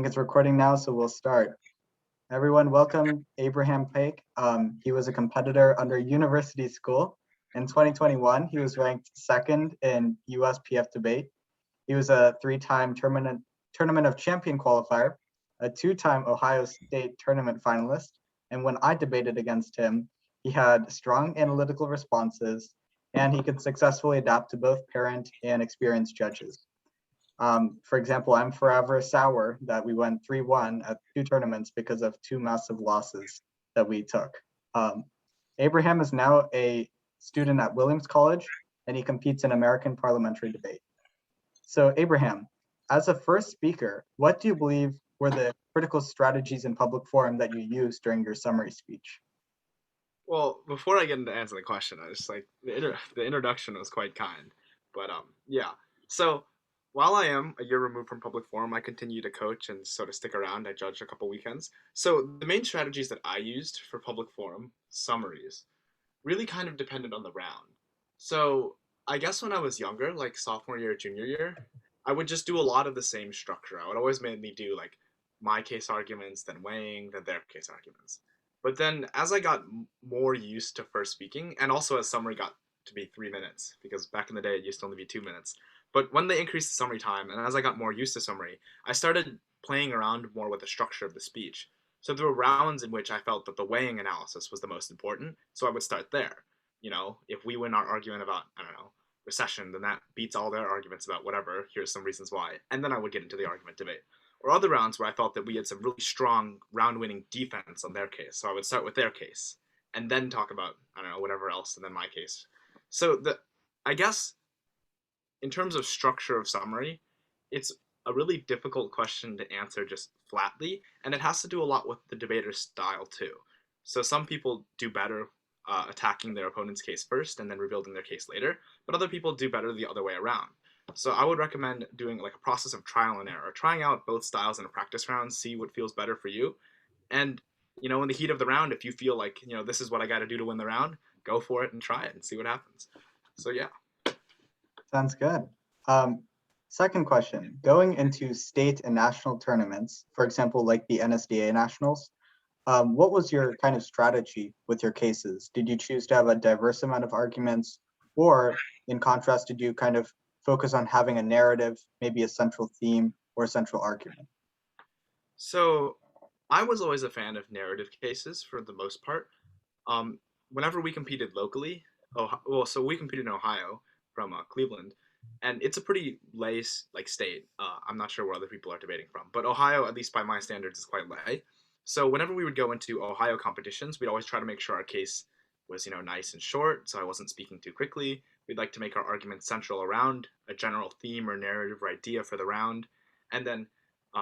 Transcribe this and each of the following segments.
think it's recording now, so we'll start. Everyone, welcome Abraham Paik. He was a competitor under University School. In 2021, he was ranked second in USPF debate. He was a three-time Tournament of Champion Qualifier, a two-time Ohio State Tournament Finalist, and when I debated against him, he had strong analytical responses, and he could successfully adapt to both parent and experienced judges. For example, I'm forever sour that we went 3-1 at two tournaments because of two massive losses that we took. Abraham is now a student at Williams College, and he competes in American Parliamentary debate. So Abraham, as a first speaker, what do you believe were the critical strategies in public forum that you used during your summary speech? Well, before I get into answer the question, I just like the introduction was quite kind, but yeah. So while I am a year removed from public forum, I continue to coach and sort of stick around. I judge a couple weekends. So the main strategies that I used for public forum summaries really kind of depended on the round. So I guess when I was younger, like sophomore year, junior year, I would just do a lot of the same structure. I would always mainly do like my case arguments, then weighing, then their case arguments. But then as I got more used to first speaking, and also as summary got to be 3 minutes, because back in the day it used to only be 2 minutes. But when they increased the summary time, and as I got more used to summary, I started playing around more with the structure of the speech. So there were rounds in which I felt that the weighing analysis was the most important, so I would start there. If we win our argument about, I don't know, recession, then that beats all their arguments about whatever, here's some reasons why, and then I would get into the argument debate. Or other rounds where I felt that we had some really strong round-winning defense on their case, so I would start with their case, and then talk about, I don't know, whatever else, and then my case. So I guess in terms of structure of summary, it's a really difficult question to answer just flatly, and it has to do a lot with the debater's style too. So some people do better attacking their opponent's case first and then rebuilding their case later, but other people do better the other way around. So I would recommend doing like a process of trial and error, trying out both styles in a practice round, see what feels better for you. And, in the heat of the round, if you feel like, this is what I got to do to win the round, go for it and try it and see what happens. So yeah. Sounds good. Second question, going into state and national tournaments, for example, like the NSDA Nationals, what was your kind of strategy with your cases? Did you choose to have a diverse amount of arguments, or in contrast, did you kind of focus on having a narrative, maybe a central theme or a central argument? So I was always a fan of narrative cases for the most part. Whenever we competed locally, so we competed in Ohio from Cleveland, and it's a pretty lay like state. I'm not sure where other people are debating from, but Ohio, at least by my standards, is quite lay. So whenever we would go into Ohio competitions, we'd always try to make sure our case was, nice and short, so I wasn't speaking too quickly. We'd like to make our arguments central around a general theme or narrative or idea for the round. And then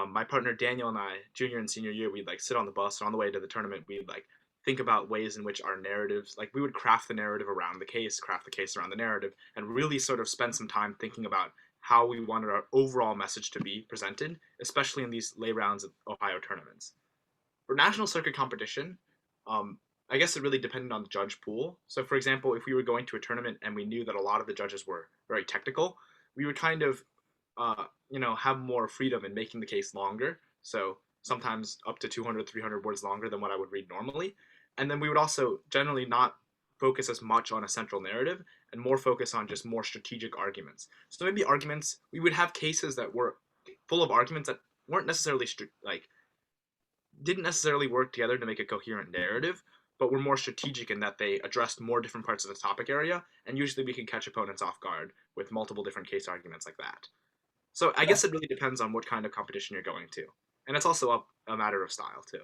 my partner Daniel and I, junior and senior year, we'd like sit on the bus, and on the way to the tournament, we'd like think about ways in which our narratives, like we would craft the narrative around the case, craft the case around the narrative, and really sort of spend some time thinking about how we wanted our overall message to be presented, especially in these lay rounds of Ohio tournaments. For national circuit competition, I guess it really depended on the judge pool. So, for example, if we were going to a tournament and we knew that a lot of the judges were very technical, we would kind of, have more freedom in making the case longer. So sometimes up to 200, 300 words longer than what I would read normally. And then we would also generally not focus as much on a central narrative and more focus on just more strategic arguments. So maybe arguments, we would have cases that were full of arguments that weren't necessarily didn't necessarily work together to make a coherent narrative, but were more strategic in that they addressed more different parts of the topic area, and usually we can catch opponents off guard with multiple different case arguments like that. So I guess it really depends on what kind of competition you're going to. And it's also a matter of style too.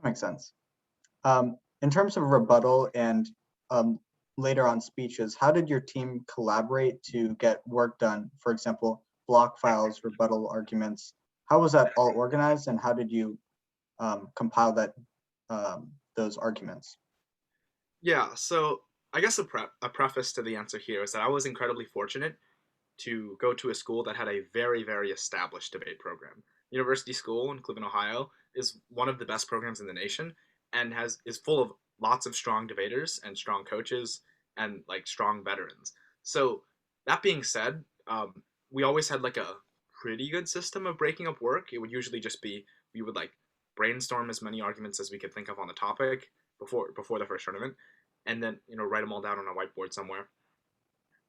Makes sense. In terms of rebuttal and later on speeches, how did your team collaborate to get work done? For example, block files, rebuttal arguments. How was that all organized, and how did you compile those arguments? Yeah, so I guess a preface to the answer here is that I was incredibly fortunate to go to a school that had a very, very established debate program. University School in Cleveland, Ohio is one of the best programs in the nation and is full of lots of strong debaters and strong coaches and like strong veterans. So that being said, we always had like a pretty good system of breaking up work. It would usually just be we would like brainstorm as many arguments as we could think of on the topic before the first tournament, and then write them all down on a whiteboard somewhere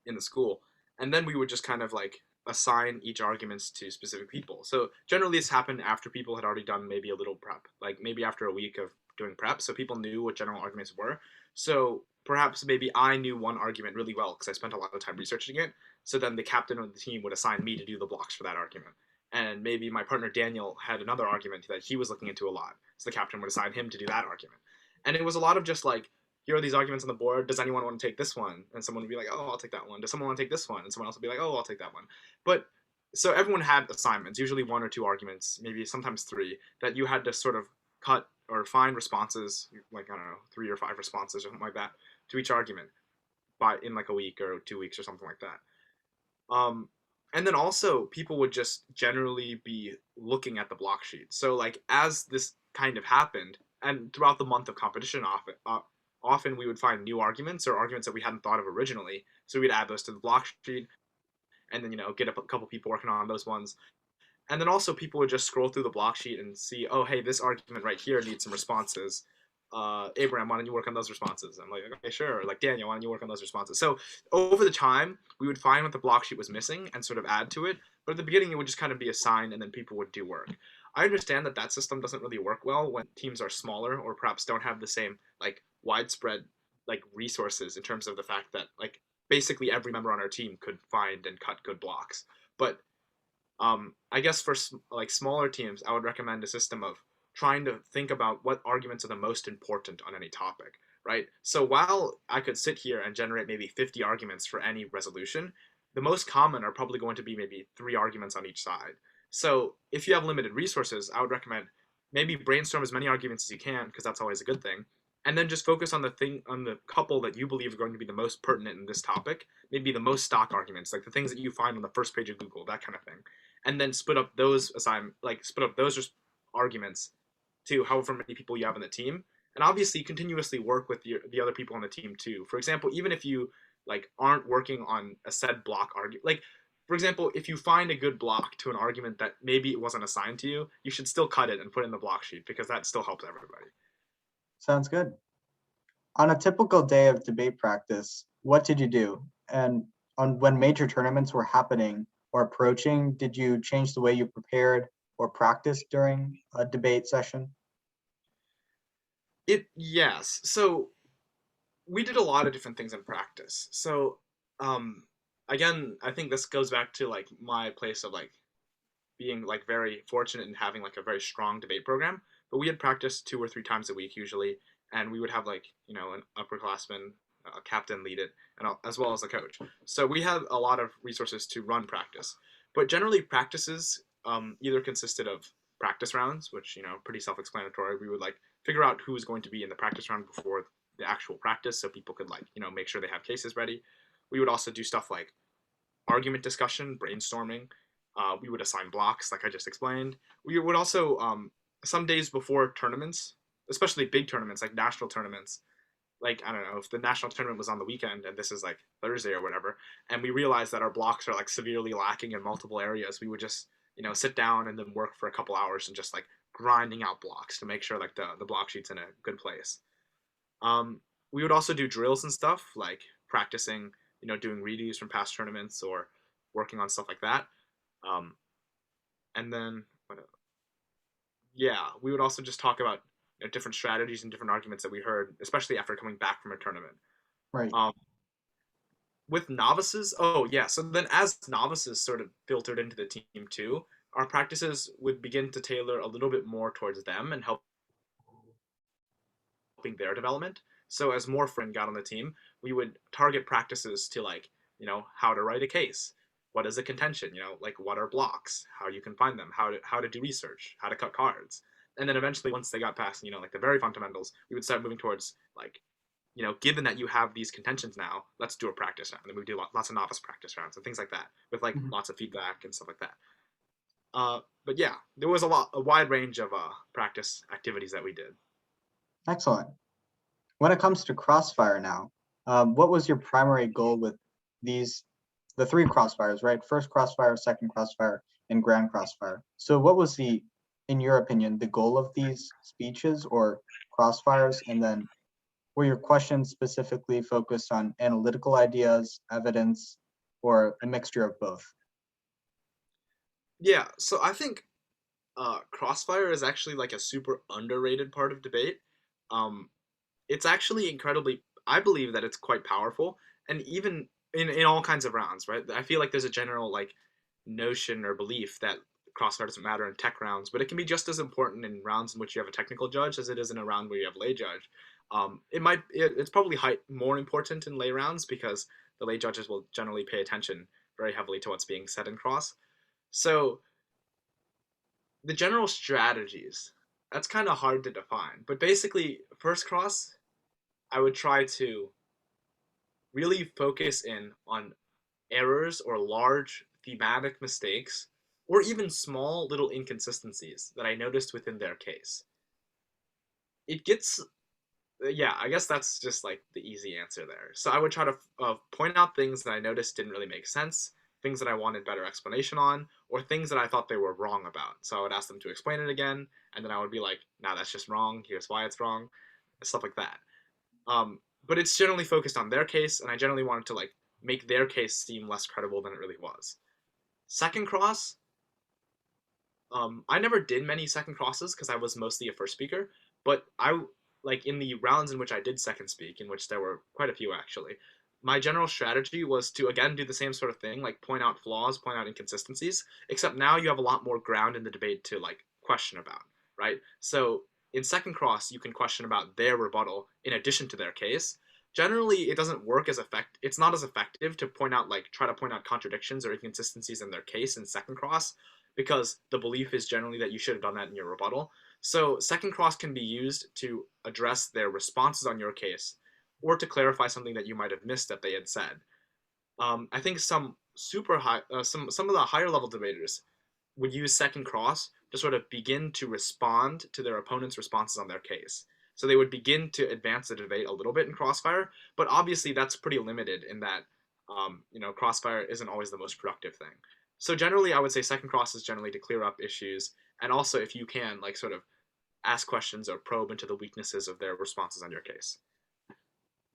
in the school, and then we would just kind of like assign each arguments to specific people. So generally this happened after people had already done maybe a little prep, like maybe after a week of doing prep, so people knew what general arguments were. So perhaps maybe I knew one argument really well because I spent a lot of time researching it. So then the captain of the team would assign me to do the blocks for that argument. And maybe my partner Daniel had another argument that he was looking into a lot. So the captain would assign him to do that argument. And it was a lot of just like, here are these arguments on the board. Does anyone want to take this one? And someone would be like, oh, I'll take that one. Does someone want to take this one? And someone else would be like, oh, I'll take that one. But so everyone had assignments, usually one or two arguments, maybe sometimes three, that you had to sort of cut or find responses, like, I don't know, 3 or 5 responses or something like that to each argument in like a week or 2 weeks or something like that. And then also people would just generally be looking at the block sheet. So like as this kind of happened, and throughout the month of competition often we would find new arguments or arguments that we hadn't thought of originally. So we'd add those to the block sheet and then, get a couple people working on those ones. And then also people would just scroll through the block sheet and see, oh, hey, this argument right here needs some responses. Abraham, why don't you work on those responses? I'm like, okay, sure. Or like, Daniel, why don't you work on those responses? So over the time, we would find what the block sheet was missing and sort of add to it. But at the beginning, it would just kind of be assigned and then people would do work. I understand that system doesn't really work well when teams are smaller or perhaps don't have the same like widespread like resources in terms of the fact that like basically every member on our team could find and cut good blocks. But I guess for like smaller teams, I would recommend a system of trying to think about what arguments are the most important on any topic, right? So while I could sit here and generate maybe 50 arguments for any resolution, the most common are probably going to be maybe 3 arguments on each side. So if you have limited resources, I would recommend maybe brainstorm as many arguments as you can, because that's always a good thing. And then just focus on the couple that you believe are going to be the most pertinent in this topic, maybe the most stock arguments, like the things that you find on the first page of Google, that kind of thing. And then split up those arguments to however many people you have on the team. And obviously continuously work with the other people on the team too. For example, even if you like aren't working on a said block argument, like for example, if you find a good block to an argument that maybe it wasn't assigned to you, you should still cut it and put it in the block sheet because that still helps everybody. Sounds good. On a typical day of debate practice, what did you do? And when major tournaments were happening or approaching, did you change the way you prepared or practiced during a debate session? Yes. So we did a lot of different things in practice. So again, I think this goes back to like my place of like being like very fortunate in having like a very strong debate program. But we had practice 2 or 3 times a week usually, and we would have like an upperclassman, a captain lead it, and as well as a coach. So we have a lot of resources to run practice. But generally, practices either consisted of practice rounds, which pretty self-explanatory. We would like figure out who was going to be in the practice round before the actual practice, so people could like make sure they have cases ready. We would also do stuff like argument discussion, brainstorming. We would assign blocks, like I just explained. We would also some days before tournaments, especially big tournaments like national tournaments, like I don't know, if the national tournament was on the weekend and this is like Thursday or whatever, and we realized that our blocks are like severely lacking in multiple areas, we would just sit down and then work for a couple hours and just like grinding out blocks to make sure like the block sheet's in a good place. We would also do drills and stuff like practicing, doing redos from past tournaments or working on stuff like that. And then we would also just talk about different strategies and different arguments that we heard, especially after coming back from a tournament. Right. With novices, so then as novices sort of filtered into the team too, our practices would begin to tailor a little bit more towards them and helping their development. So as more friends got on the team, we would target practices to like, how to write a case, what is a contention, like what are blocks, how you can find them, how to do research, how to cut cards. And then eventually once they got past, like the very fundamentals, we would start moving towards like, given that you have these contentions now, let's do a practice round. And then we do lots of novice practice rounds and things like that with like lots of feedback and stuff like that. But yeah, there was a wide range of practice activities that we did. Excellent. When it comes to crossfire now, what was your primary goal with the 3 crossfires, right? First crossfire, second crossfire, and grand crossfire. So what was in your opinion, the goal of these speeches or crossfires? And then were your questions specifically focused on analytical ideas, evidence, or a mixture of both? Yeah, so I think crossfire is actually like a super underrated part of debate. Um, it's actually incredibly, I believe that it's quite powerful, and even in all kinds of rounds, right? I feel like there's a general like notion or belief that crossfire doesn't matter in tech rounds, but it can be just as important in rounds in which you have a technical judge as it is in a round where you have lay judge. It's probably more important in lay rounds because the lay judges will generally pay attention very heavily to what's being said in cross. So the general strategies, that's kind of hard to define, but basically first cross, I would try to really focus in on errors or large thematic mistakes or even small little inconsistencies that I noticed within their case. It gets, yeah, I guess that's just like the easy answer there. So I would try to point out things that I noticed didn't really make sense, things that I wanted better explanation on, or things that I thought they were wrong about. So I would ask them to explain it again, and then I would be like, nah, that's just wrong. Here's why it's wrong, stuff like that. But it's generally focused on their case, and I generally wanted to like make their case seem less credible than it really was. Second cross, I never did many second crosses because I was mostly a first speaker, but I like in the rounds in which I did second speak, in which there were quite a few actually. My general strategy was to again do the same sort of thing, like point out flaws, point out inconsistencies, except now you have a lot more ground in the debate to like question about, right? So in second cross, you can question about their rebuttal in addition to their case. Generally, it doesn't work as effect. It's not as effective to point out like try to point out contradictions or inconsistencies in their case in second cross because the belief is generally that you should have done that in your rebuttal. So second cross can be used to address their responses on your case or to clarify something that you might have missed that they had said. I think some of the higher level debaters would use second cross to sort of begin to respond to their opponent's responses on their case. So they would begin to advance the debate a little bit in crossfire, but obviously that's pretty limited in that crossfire isn't always the most productive thing. So generally, I would say second cross is generally to clear up issues, and also if you can, like sort of ask questions or probe into the weaknesses of their responses on your case.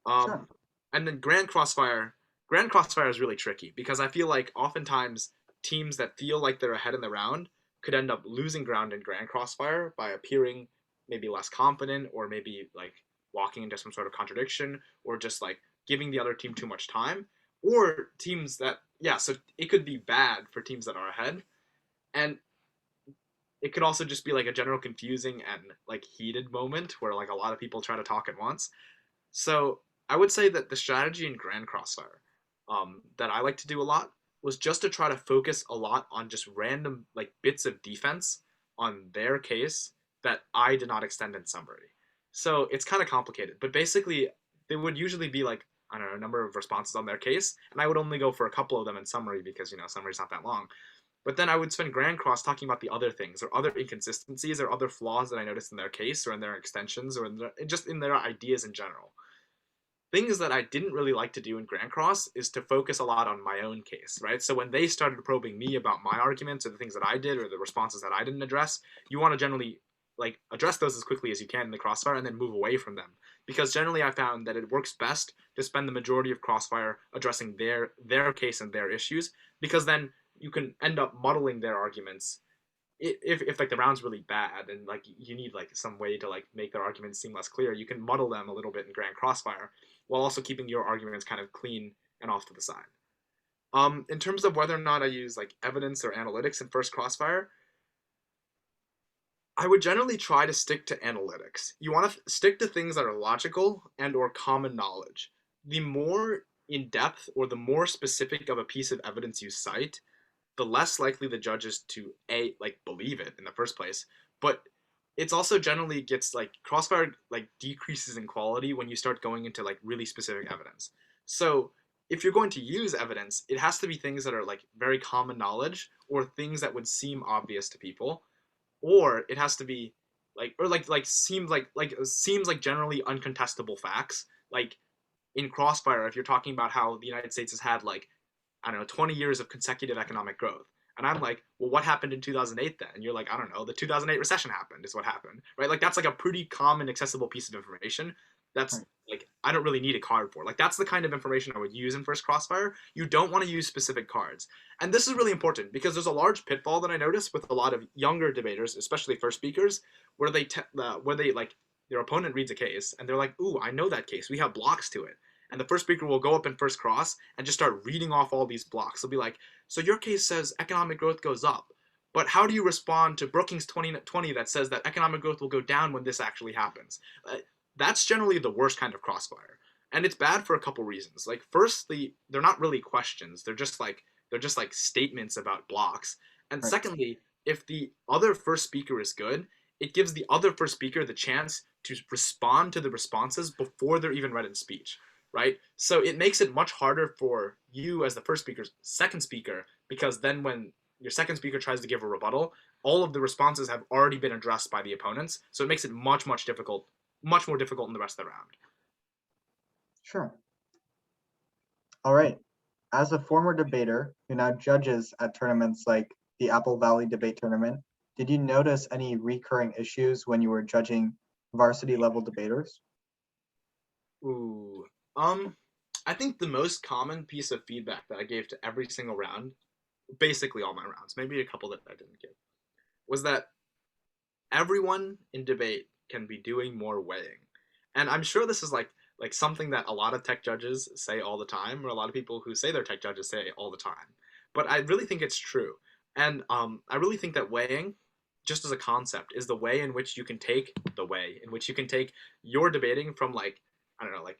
Sure. And then grand crossfire is really tricky because I feel like oftentimes teams that feel like they're ahead in the round could end up losing ground in grand crossfire by appearing maybe less confident or maybe like walking into some sort of contradiction or just like giving the other team too much time, or teams that, yeah, so it could be bad for teams that are ahead, and it could also just be like a general confusing and like heated moment where like a lot of people try to talk at once. So I would say that the strategy in Grand Crossfire that I like to do a lot was just to try to focus a lot on just random like bits of defense on their case that I did not extend in summary. So it's kind of complicated, but basically they would usually be like, I don't know, a number of responses on their case, and I would only go for a couple of them in summary because summary's not that long. But then I would spend Grand Cross talking about the other things or other inconsistencies or other flaws that I noticed in their case or in their extensions or just in their ideas in general. Things that I didn't really like to do in Grand Cross is to focus a lot on my own case, right? So when they started probing me about my arguments or the things that I did or the responses that I didn't address, you want to generally like address those as quickly as you can in the crossfire and then move away from them. Because generally I found that it works best to spend the majority of crossfire addressing their case and their issues, because then you can end up muddling their arguments if like the round's really bad and like you need like some way to like make their arguments seem less clear, you can muddle them a little bit in Grand Crossfire while also keeping your arguments kind of clean and off to the side. In terms of whether or not I use like evidence or analytics in first Crossfire, I would generally try to stick to analytics. You want to stick to things that are logical and or common knowledge. The more in depth or the more specific of a piece of evidence you cite, the less likely the judges to like believe it in the first place. But it's also generally gets like crossfire like decreases in quality when you start going into like really specific evidence. So if you're going to use evidence, it has to be things that are like very common knowledge or things that would seem obvious to people, or it has to be seems like generally uncontestable facts. Like in crossfire, if you're talking about how the United States has had like, I don't know, 20 years of consecutive economic growth, And I'm like, well, what happened in 2008 then? And you're like, I don't know, the 2008 recession happened is what happened, right? Like that's like a pretty common accessible piece of information that's Right. like I don't really need a card for. Like that's the kind of information I would use in first crossfire. You don't want to use specific cards. And this is really important because there's a large pitfall that I notice with a lot of younger debaters, especially first speakers, where they like their opponent reads a case and they're like, "Ooh, I know that case. We have blocks to it." And the first speaker will go up in first cross and just start reading off all these blocks. They'll be like, "So your case says economic growth goes up, but how do you respond to Brookings 2020 that says that economic growth will go down when this actually happens?" That's generally the worst kind of crossfire, and it's bad for a couple reasons. Like, firstly, they're not really questions; they're just like statements about blocks. And Right. secondly, if the other first speaker is good, it gives the other first speaker the chance to respond to the responses before they're even read in speech, right? So it makes it much harder for you as the first speaker's second speaker, because then when your second speaker tries to give a rebuttal, all of the responses have already been addressed by the opponents. So it makes it much more difficult in the rest of the round. Sure. All right. As a former debater who now judges at tournaments like the Apple Valley Debate Tournament, did you notice any recurring issues when you were judging varsity level debaters? Ooh. Um, I think the most common piece of feedback that I gave to every single round, basically all my rounds, maybe a couple that I didn't give, was that everyone in debate can be doing more weighing. And I'm sure this is like something that a lot of tech judges say all the time, or a lot of people who say they're tech judges say all the time. But I really think it's true. And I really think that weighing, just as a concept, is the way in which you can take your debating from like, I don't know, like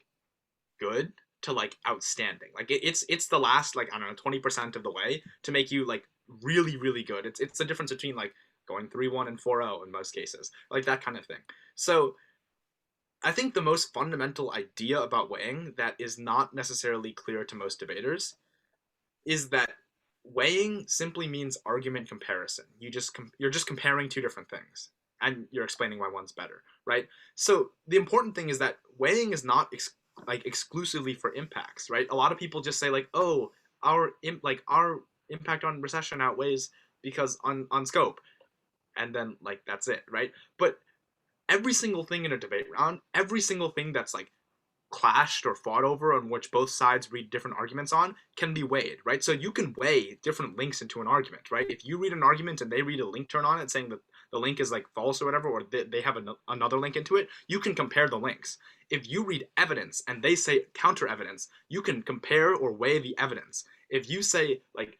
good to like outstanding. Like it's the last like I don't know 20% of the way to make you like really really good. It's the difference between like going 3-1 and 4-0 in most cases, like that kind of thing. So I think the most fundamental idea about weighing that is not necessarily clear to most debaters is that weighing simply means argument comparison. You're just comparing two different things and you're explaining why one's better, right? So the important thing is that weighing is not like exclusively for impacts, right? A lot of people just say like, "Oh, our impact on recession outweighs because on scope." And then like that's it, right? But every single thing in a debate round, every single thing that's like clashed or fought over on which both sides read different arguments on can be weighed, right? So you can weigh different links into an argument, right? If you read an argument and they read a link turn on it saying that the link is like false or whatever, or they have another link into it, you can compare the links. If you read evidence and they say counter evidence, you can compare or weigh the evidence. If you say like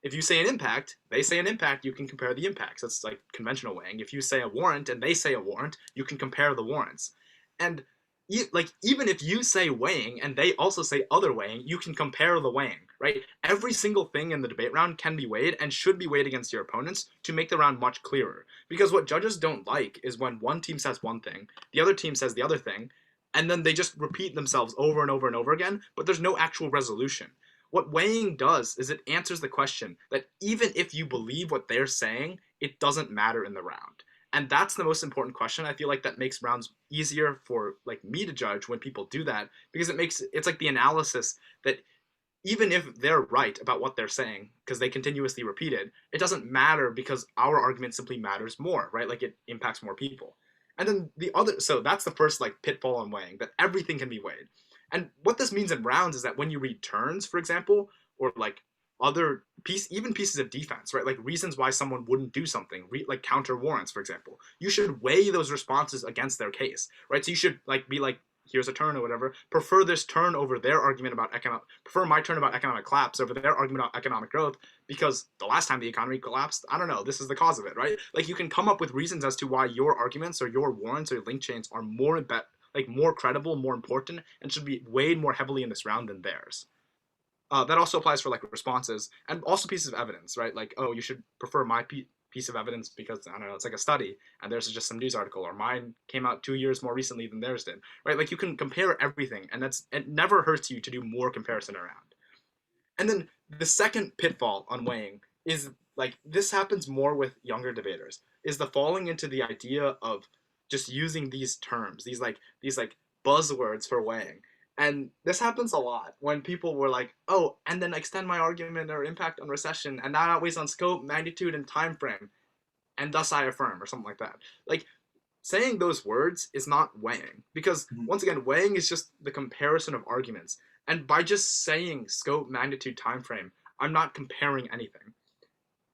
if you say an impact, they say an impact, you can compare the impacts. That's like conventional weighing. If you say a warrant and they say a warrant, you can compare the warrants. And like even if you say weighing and they also say other weighing, you can compare the weighing, right? Every single thing in the debate round can be weighed and should be weighed against your opponents to make the round much clearer. Because what judges don't like is when one team says one thing, the other team says the other thing, and then they just repeat themselves over and over and over again, but there's no actual resolution. What weighing does is it answers the question that even if you believe what they're saying, it doesn't matter in the round. And that's the most important question. I feel like that makes rounds easier for like me to judge when people do that, because it's like the analysis that even if they're right about what they're saying because they continuously repeat it, it doesn't matter because our argument simply matters more, right? Like it impacts more people. And then so that's the first like pitfall on weighing, that everything can be weighed. And what this means in rounds is that when you read turns, for example, or like even pieces of defense, right? Like reasons why someone wouldn't do something, like counter warrants, for example. You should weigh those responses against their case, right? So you should like be like, here's a turn or whatever. Prefer this turn over their argument about economic. Prefer my turn about economic collapse over their argument about economic growth because the last time the economy collapsed, I don't know, this is the cause of it, right? Like you can come up with reasons as to why your arguments or your warrants or link chains are more credible, more important, and should be weighed more heavily in this round than theirs. That also applies for like responses and also pieces of evidence, right? Like, oh, you should prefer my piece of evidence because I don't know, it's like a study, and theirs is just some news article, or mine came out 2 years more recently than theirs did, right? Like you can compare everything, and it never hurts you to do more comparison around. And then the second pitfall on weighing is like this happens more with younger debaters, is the falling into the idea of just using these terms, these like buzzwords for weighing. And this happens a lot when people were like, oh, and then extend my argument or impact on recession, and that outweighs on scope, magnitude, and time frame, and thus I affirm, or something like that. Like, saying those words is not weighing, because Mhm. once again, weighing is just the comparison of arguments. And by just saying scope, magnitude, time frame, I'm not comparing anything.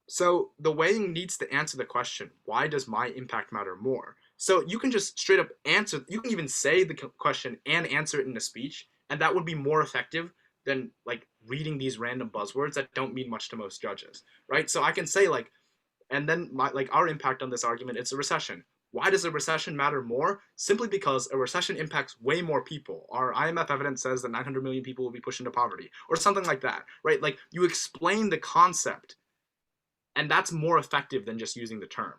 So the weighing needs to answer the question, why does my impact matter more? So you can just straight up answer, you can even say the question and answer it in a speech, and that would be more effective than like reading these random buzzwords that don't mean much to most judges, right? So I can say like, and then my like our impact on this argument, it's a recession. Why does a recession matter more? Simply because a recession impacts way more people. Our IMF evidence says that 900 million people will be pushed into poverty, or something like that, right? Like you explain the concept, and that's more effective than just using the term.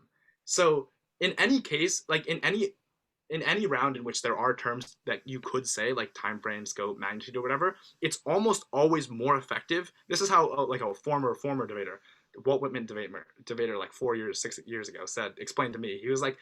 So in any case, like in any round in which there are terms that you could say like time frame, scope, magnitude, or whatever, it's almost always more effective. This is how like a former debater, Walt Whitman debater like 4 years, 6 years ago said, explained to me. He was like,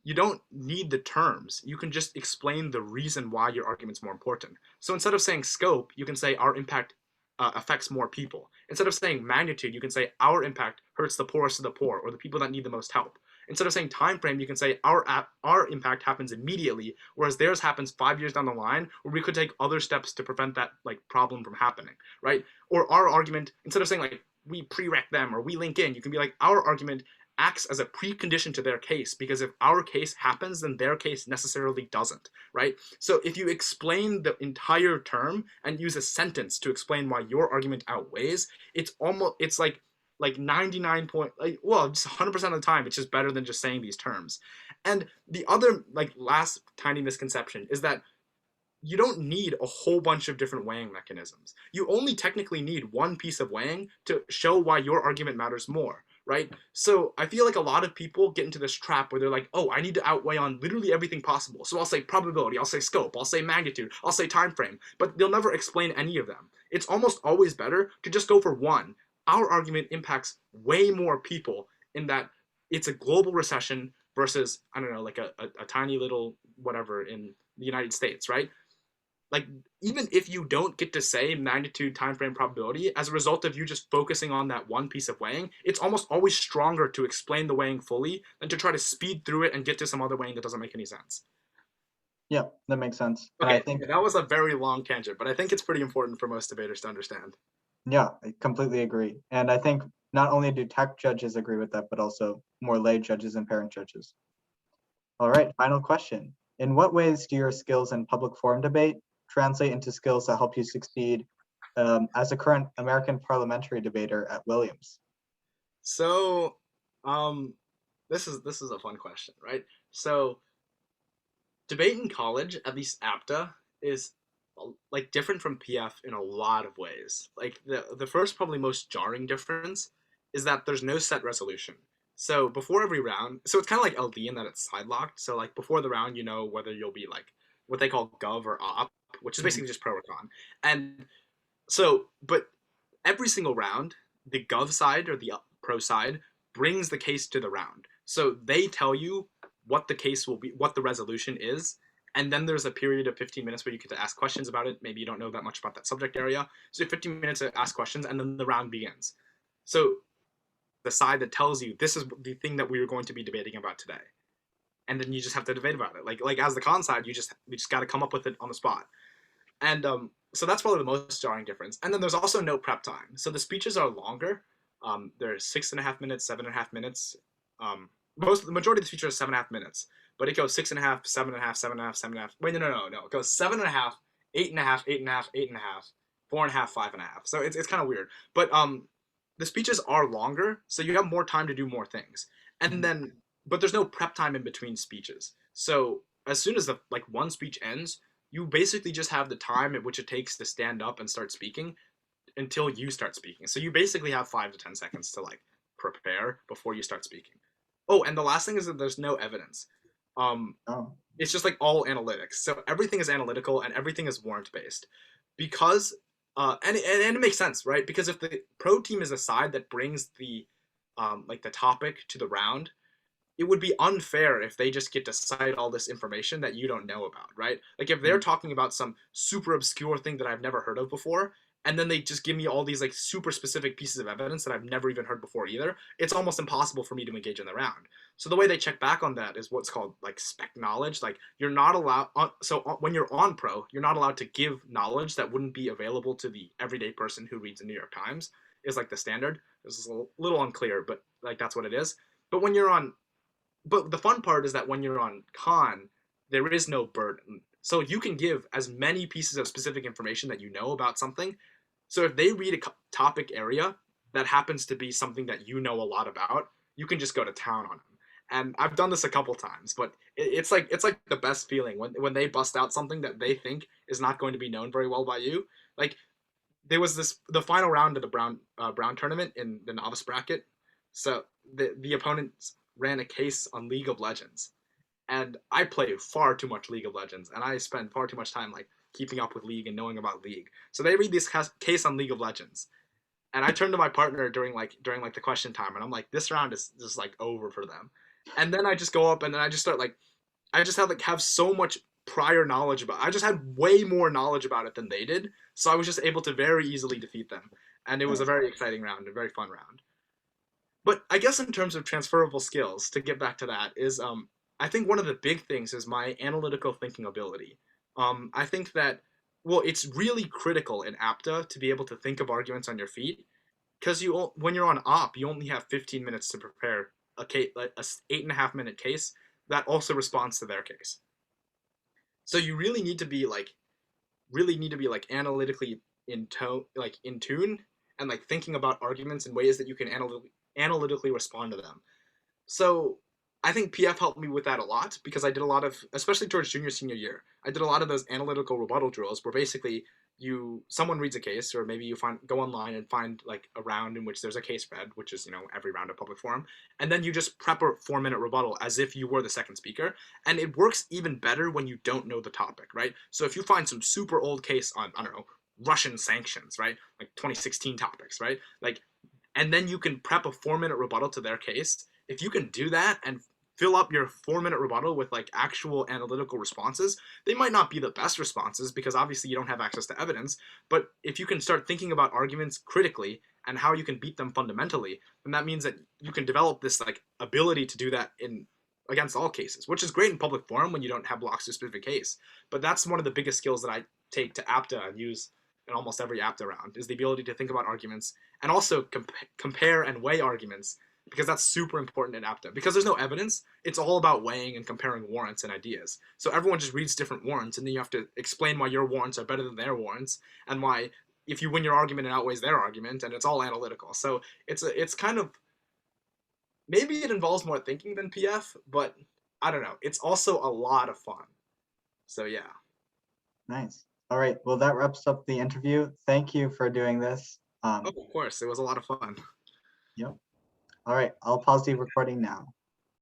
you don't need the terms. You can just explain the reason why your argument's more important. So instead of saying scope, you can say our impact affects more people. Instead of saying magnitude, you can say our impact hurts the poorest of the poor or the people that need the most help. Instead of saying time frame, you can say our impact happens immediately, whereas theirs happens 5 years down the line, where we could take other steps to prevent that like problem from happening, right? Or our argument, instead of saying like we pre-rec them or we link in, you can be like our argument acts as a precondition to their case, because if our case happens, then their case necessarily doesn't, right? So if you explain the entire term and use a sentence to explain why your argument outweighs, it's like 99 point like well just 100% of the time it's just better than just saying these terms. And the other like last tiny misconception is that you don't need a whole bunch of different weighing mechanisms. You only technically need one piece of weighing to show why your argument matters more, right? So I feel like a lot of people get into this trap where they're like, oh, I need to outweigh on literally everything possible. So I'll say probability, I'll say scope, I'll say magnitude, I'll say time frame, but they'll never explain any of them. It's almost always better to just go for one. Our argument impacts way more people in that it's a global recession versus, I don't know, like a tiny little whatever in the United States, right? Like even if you don't get to say magnitude, time frame, probability as a result of you just focusing on that one piece of weighing, it's almost always stronger to explain the weighing fully than to try to speed through it and get to some other weighing that doesn't make any sense. Yeah, that makes sense. And I Okay, think, that was a very long tangent, but I think it's pretty important for most debaters to understand. yeah, I completely agree. And I think not only do tech judges agree with that, but also more lay judges and parent judges. All right, final question. In what ways do your skills in public forum debate translate into skills that help you succeed as a current American parliamentary debater at Williams? So, um, this is a fun question, right? So, debate in college, at least APTA, is like different from PF in a lot of ways. Like the first probably most jarring difference is that there's no set resolution. So before every round, so it's kind of like LD in that it's side locked. So like before the round, you know whether you'll be like what they call gov or op, which is Mhm. basically just pro or con. And so, but every single round, the gov side or the pro side brings the case to the round. So they tell you what the case will be, what the resolution is, and then there's a period of 15 minutes where you get to ask questions about it. Maybe you don't know that much about that subject area, so you have 15 minutes to ask questions, and then the round begins. So the side that tells you this is the thing that we are going to be debating about today, and then you just have to debate about it. Like as the con side, we just got to come up with it on the spot. And so that's probably the most jarring difference. And then there's also no prep time. So the speeches are longer. They're 6.5 minutes, 7.5 minutes. The majority of the speeches are 7.5 minutes, but it goes 6.5, 7.5, 7.5, 7.5. Wait, no. It goes 7.5, 8.5, 8.5, 8.5, 4.5, 5.5. So it's kind of weird. But the speeches are longer, so you have more time to do more things. And Mhm. then, but there's no prep time in between speeches. So as soon as the like one speech ends, you basically just have the time at which it takes to stand up and start speaking until you start speaking. So you basically have 5 to 10 seconds to like prepare before you start speaking. Oh, and the last thing is that there's no evidence. Um, Oh, it's just like all analytics. So everything is analytical and everything is warrant based because and it makes sense, right? Because if the pro team is a side that brings the like the topic to the round, it would be unfair if they just get to cite all this information that you don't know about, right? Like if they're talking about some super obscure thing that I've never heard of before, and then they just give me all these like super specific pieces of evidence that I've never even heard before either, it's almost impossible for me to engage in the round. So the way they check back on that is what's called like spec knowledge. Like you're not allowed, when you're on pro, you're not allowed to give knowledge that wouldn't be available to the everyday person who reads the New York Times. Is like the standard. This is a little unclear, but like that's what it is. But when you're on but the fun part is that when you're on con, there is no burden. So you can give as many pieces of specific information that you know about something. So if they read a topic area that happens to be something that you know a lot about, you can just go to town on them. And I've done this a couple times, but it's like the best feeling when they bust out something that they think is not going to be known very well by you. Like there was the final round of the Brown tournament in the novice bracket. So the opponents ran a case on League of Legends, and I play far too much League of Legends, and I spend far too much time like keeping up with League and knowing about League. So they read this case on League of Legends, and I turned to my partner during the question time, and I'm like, this round is just like over for them. And then I just go up and then I just start like I just have so much prior knowledge about. I just had way more knowledge about it than they did, so I was just able to very easily defeat them, and it was a very exciting round, a very fun round. But I guess in terms of transferable skills, to get back to that, is I think one of the big things is my analytical thinking ability. I think that well, it's really critical in APTA to be able to think of arguments on your feet because when you're on op, you only have 15 minutes to prepare a case, like a 8.5 minute case that also responds to their case. So you really need to be like analytically in tune, and like thinking about arguments in ways that you can analytically respond to them. So I think PF helped me with that a lot because I did a lot of, especially towards junior senior year, I did a lot of those analytical rebuttal drills where basically someone reads a case, or maybe you go online and find like a round in which there's a case read, which is every round of public forum, and then you just prep a 4 minute rebuttal as if you were the second speaker, and it works even better when you don't know the topic, right? So if you find some super old case on, I don't know, Russian sanctions, right, like 2016 topics, right, like, and then you can prep a 4 minute rebuttal to their case. If you can do that and fill up your 4 minute rebuttal with like actual analytical responses, they might not be the best responses because obviously you don't have access to evidence. But if you can start thinking about arguments critically and how you can beat them fundamentally, then that means that you can develop this like ability to do that in against all cases, which is great in public forum when you don't have blocks to a specific case. But that's one of the biggest skills that I take to APTA and use in almost every APTA round, is the ability to think about arguments and also compare and weigh arguments, because that's super important in APTA. Because there's no evidence, it's all about weighing and comparing warrants and ideas. So everyone just reads different warrants, and then you have to explain why your warrants are better than their warrants, and why if you win your argument, it outweighs their argument, and it's all analytical. So it's kind of, maybe it involves more thinking than PF, but I don't know. It's also a lot of fun. So yeah. Nice. All right. Well, that wraps up the interview. Thank you for doing this. Oh, of course. It was a lot of fun. Yep. All right. I'll pause the recording now.